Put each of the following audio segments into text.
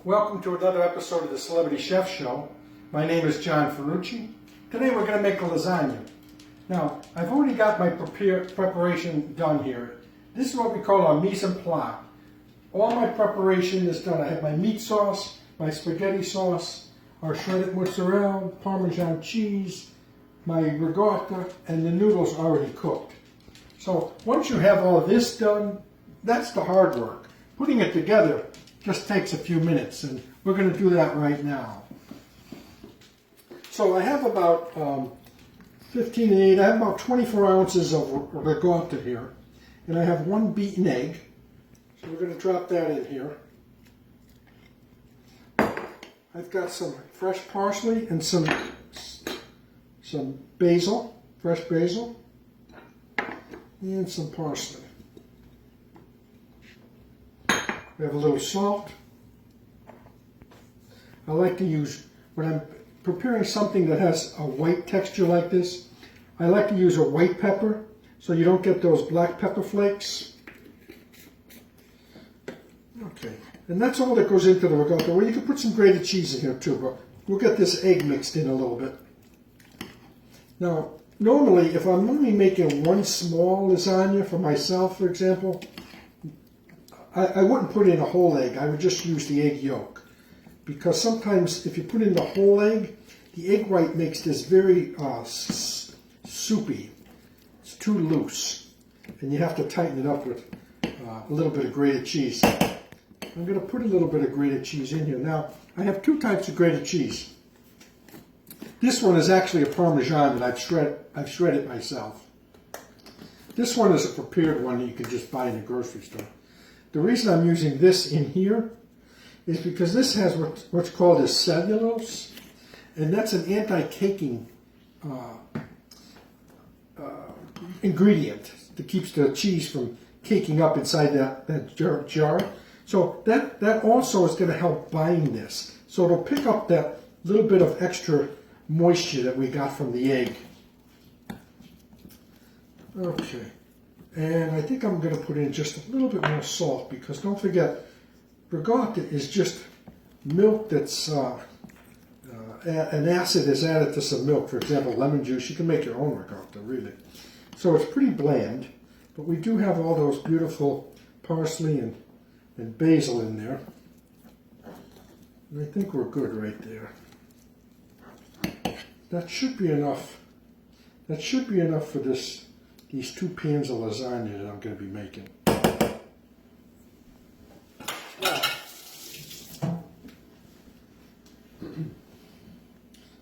Welcome to another episode of the Celebrity Chef Show. My name is John Ferrucci. Today we're going to make a lasagna. Now, I've already got my preparation done here. This is what we call our mise en place. All my preparation is done. I have my meat sauce, my spaghetti sauce, our shredded mozzarella, Parmesan cheese, my ricotta, and the noodles already cooked. So once you have all this done, that's the hard work. Putting it together just takes a few minutes, and we're going to do that right now. So I have about 15 I have about 24 ounces of ricotta here, and I have one beaten egg. So we're going to drop that in here. I've got some fresh parsley and some basil, fresh basil, and some parsley. We have a little salt. I like to use, when I'm preparing something that has a white texture like this, I like to use a white pepper so you don't get those black pepper flakes. Okay, and that's all that goes into the ricotta. Well, you can put some grated cheese in here too, but we'll get this egg mixed in a little bit. Now, normally, if I'm only making one small lasagna for myself, for example, I wouldn't put in a whole egg. I would just use the egg yolk. Because sometimes if you put in the whole egg, the egg white makes this very soupy. It's too loose. And you have to tighten it up with a little bit of grated cheese. I'm going to put a little bit of grated cheese in here. Now, I have two types of grated cheese. This one is actually a Parmesan that I've shredded myself. This one is a prepared one that you can just buy in the grocery store. The reason I'm using this in here is because this has what's called a cellulose, and that's an anti-caking ingredient that keeps the cheese from caking up inside that jar. So that also is going to help bind this. So it'll pick up that little bit of extra moisture that we got from the egg. Okay. And I think I'm going to put in just a little bit more salt because don't forget, ricotta is just milk that's, an acid is added to some milk. For example, lemon juice. You can make your own ricotta, really. So it's pretty bland, but we do have all those beautiful parsley and basil in there. And I think we're good right there. That should be enough. That should be enough for these 2 pans of lasagna that I'm going to be making.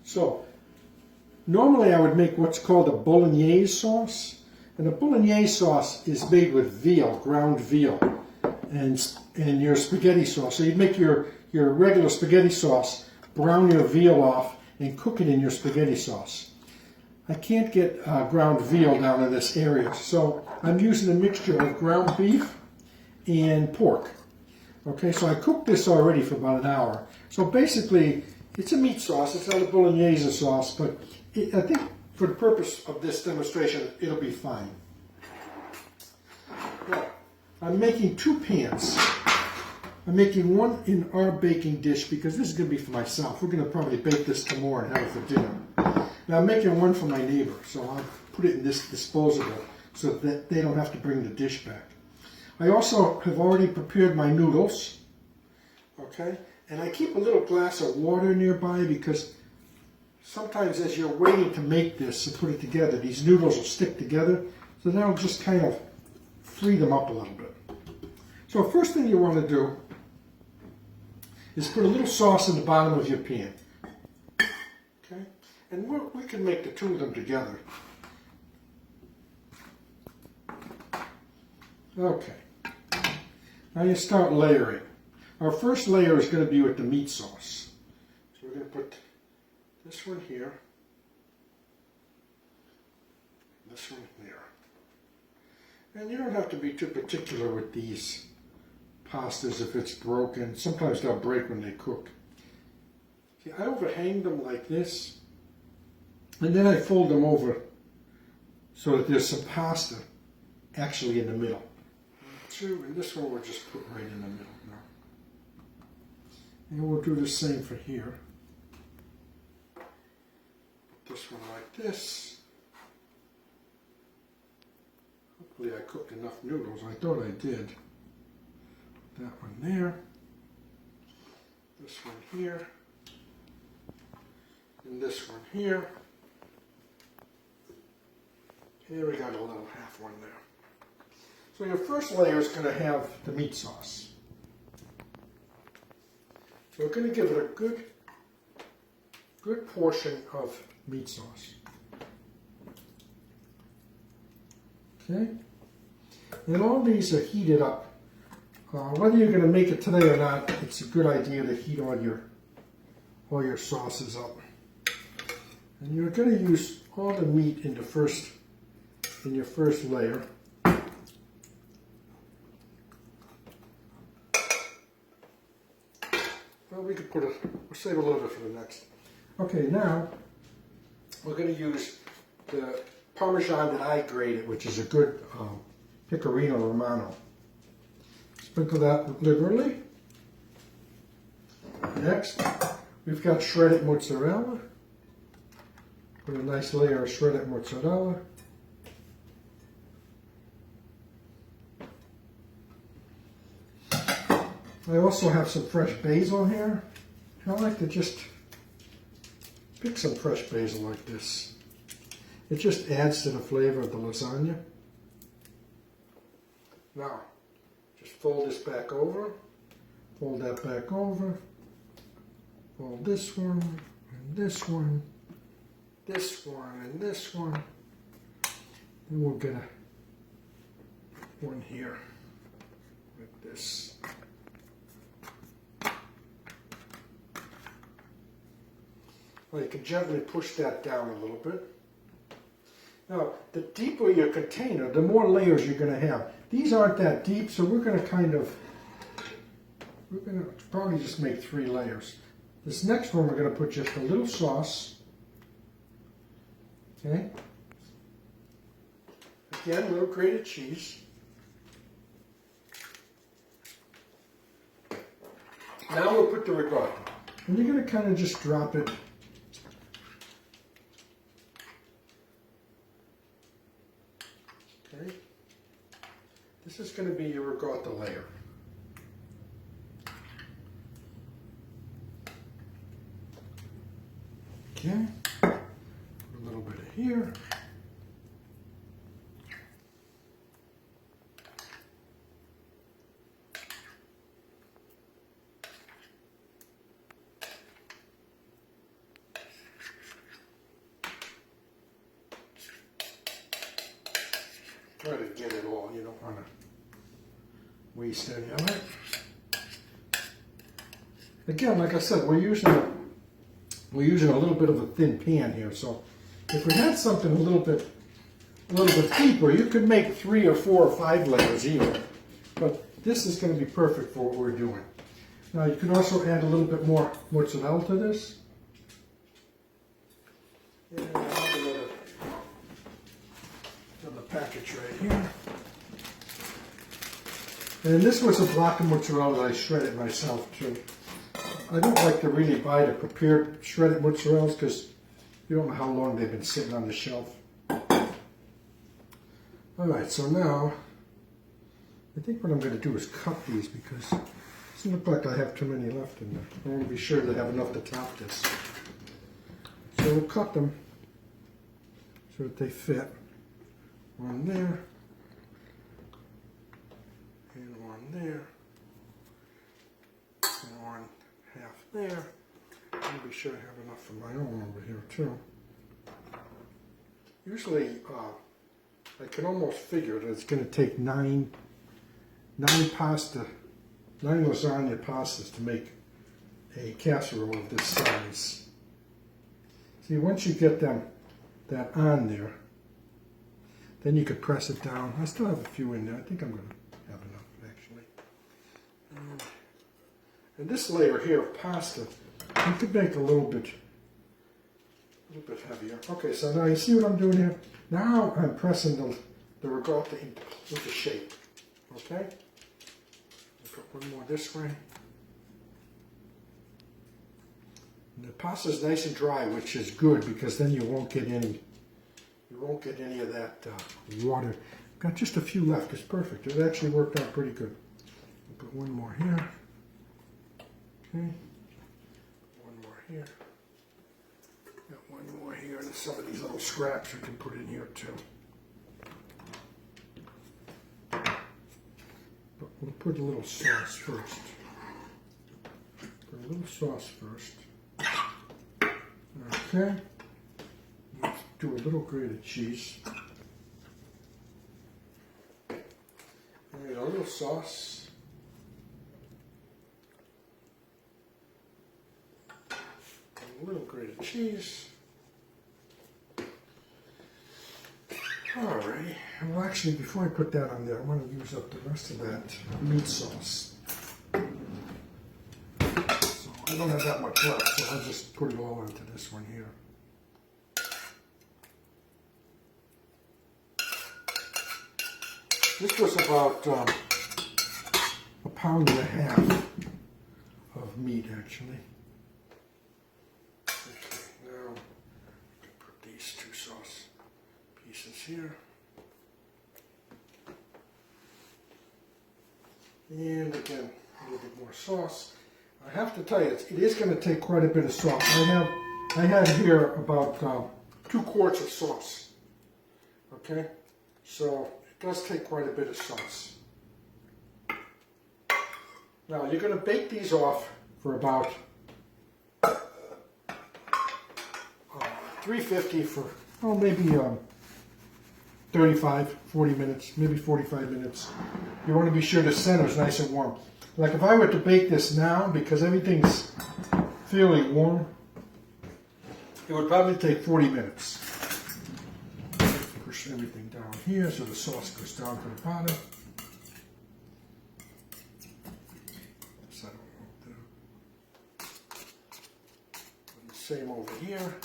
So, normally I would make what's called a bolognese sauce. And a bolognese sauce is made with veal, ground veal, and your spaghetti sauce. So you'd make your regular spaghetti sauce, brown your veal off, and cook it in your spaghetti sauce. I can't get ground veal down in this area, so I'm using a mixture of ground beef and pork. Okay, so I cooked this already for about an hour. So basically, it's a meat sauce. It's not a bolognese sauce, but I think for the purpose of this demonstration, it'll be fine. Now, I'm making 2 pans. I'm making one in our baking dish because this is going to be for myself. We're going to probably bake this tomorrow and have it for dinner. Now I'm making one for my neighbor, so I'll put it in this disposable so that they don't have to bring the dish back. I also have already prepared my noodles, okay? And I keep a little glass of water nearby because sometimes as you're waiting to make this and put it together, these noodles will stick together, so that'll just kind of free them up a little bit. So first thing you want to do is put a little sauce in the bottom of your pan. Okay? And we can make the 2 of them together. Okay. Now you start layering. Our first layer is going to be with the meat sauce. So we're going to put this one here, this one there. And you don't have to be too particular with these pastas if it's broken. Sometimes they'll break when they cook. See, I overhang them like this. And then I fold them over so that there's some pasta actually in the middle. 2, and this one we'll just put right in the middle now. And we'll do the same for here. Put this one like this. Hopefully I cooked enough noodles. I thought I did. That one there. This one here. And this one here. Here we got a little half one there. So your first layer is going to have the meat sauce. So we're going to give it a good portion of meat sauce. Okay? And all these are heated up. Whether you're going to make it today or not, it's a good idea to heat all your sauces up. And you're going to use all the meat in your first layer. Well, we could we'll save a little bit for the next. Okay, now we're going to use the Parmesan that I grated, which is a good Pecorino Romano. Sprinkle that liberally. Next, we've got shredded mozzarella. Put a nice layer of shredded mozzarella. I also have some fresh basil here. I like to just pick some fresh basil like this. It just adds to the flavor of the lasagna. Now, just fold this back over, fold that back over, fold this one, and this one, this one, and this one. And we'll get one here, like this. Well, you can gently push that down a little bit. Now, the deeper your container, the more layers you're going to have. These aren't that deep, so we're going to probably just make 3 layers. This next one, we're going to put just a little sauce. Okay. Again, a little grated cheese. Now we'll put the ricotta. And you're going to kind of just drop it. Okay. This is going to be your ricotta layer. Okay. Put a little bit of here. Try to get it all, you don't want to waste any of it. Again, like I said, we're using a little bit of a thin pan here, so if we had something a little bit deeper, you could make 3 or 4 or 5 layers even. But this is going to be perfect for what we're doing. Now you can also add a little bit more mozzarella to this. And another package right here. And this was a block of mozzarella that I shredded myself too. I don't like to really buy the prepared shredded mozzarellas because you don't know how long they've been sitting on the shelf. Alright, so now I think what I'm going to do is cut these because it doesn't look like I have too many left in there. I want to be sure that I have enough to top this. So we'll cut them so that they fit. One there, and one there, and one half there. I'll be sure I have enough for my own over here too. Usually, I can almost figure that it's going to take 9 lasagna pastas to make a casserole of this size. See, once you get that on there, then you could press it down. I still have a few in there. I think I'm going to have enough, actually. And this layer here of pasta, you could make a little bit heavier. Okay, so now you see what I'm doing here? Now I'm pressing the ricotta into shape. Okay? Put one more this way. And the pasta's nice and dry, which is good because then you won't get any of that water. Got just a few left. It's perfect. It actually worked out pretty good. I'll put one more here. Okay. One more here. Got one more here, and some of these little scraps you can put in here too. But we'll put a little sauce first. Put a little sauce first. Okay. Let's do a little grated cheese. And a little sauce. And a little grated cheese. Alrighty. Well, actually, before I put that on there, I want to use up the rest of that meat sauce. So I don't have that much left, so I'll just put it all into this one here. This was about a pound and a half of meat, actually. Okay, now I can put these two sauce pieces here. And again, a little bit more sauce. I have to tell you, it is going to take quite a bit of sauce. I have here about 2 quarts of sauce. Okay, so it does take quite a bit of sauce. Now you're going to bake these off for about 350 for maybe 35, 40 minutes, maybe 45 minutes. You want to be sure the center is nice and warm. Like if I were to bake this now, because everything's fairly warm, it would probably take 40 minutes. Push everything down here so the sauce goes down to the bottom. This I don't want to do. And the same over here.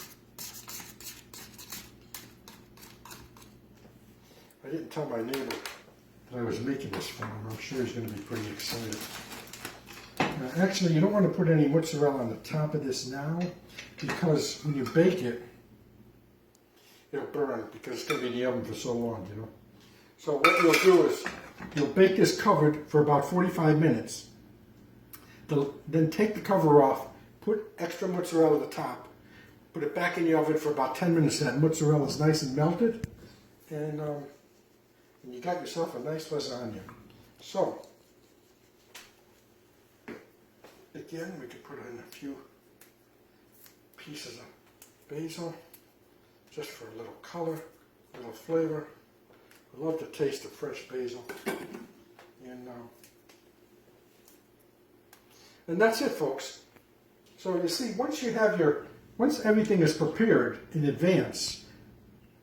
I didn't tell my neighbor that I was making this for him. I'm sure he's going to be pretty excited. Now, actually, you don't want to put any mozzarella on the top of this now, because when you bake it, it'll burn because it's going to be in the oven for so long, you know. So what you'll do is you'll bake this covered for about 45 minutes. Then take the cover off, put extra mozzarella on the top, put it back in the oven for about 10 minutes. That mozzarella is nice and melted, and you got yourself a nice lasagna. So, again, we could put in a few pieces of basil, just for a little color, a little flavor. I love the taste of fresh basil. And that's it, folks. So you see, once everything is prepared in advance,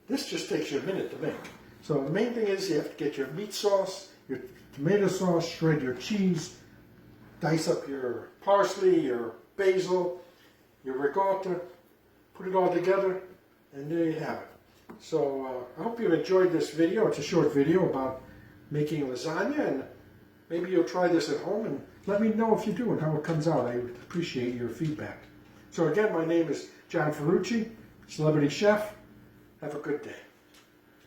this just takes you a minute to make. So the main thing is you have to get your meat sauce, your tomato sauce, shred your cheese, dice up your parsley, your basil, your ricotta, put it all together, and there you have it. So I hope you enjoyed this video. It's a short video about making lasagna, and maybe you'll try this at home and let me know if you do and how it comes out. I would appreciate your feedback. So again, my name is John Ferrucci, Celebrity Chef. Have a good day.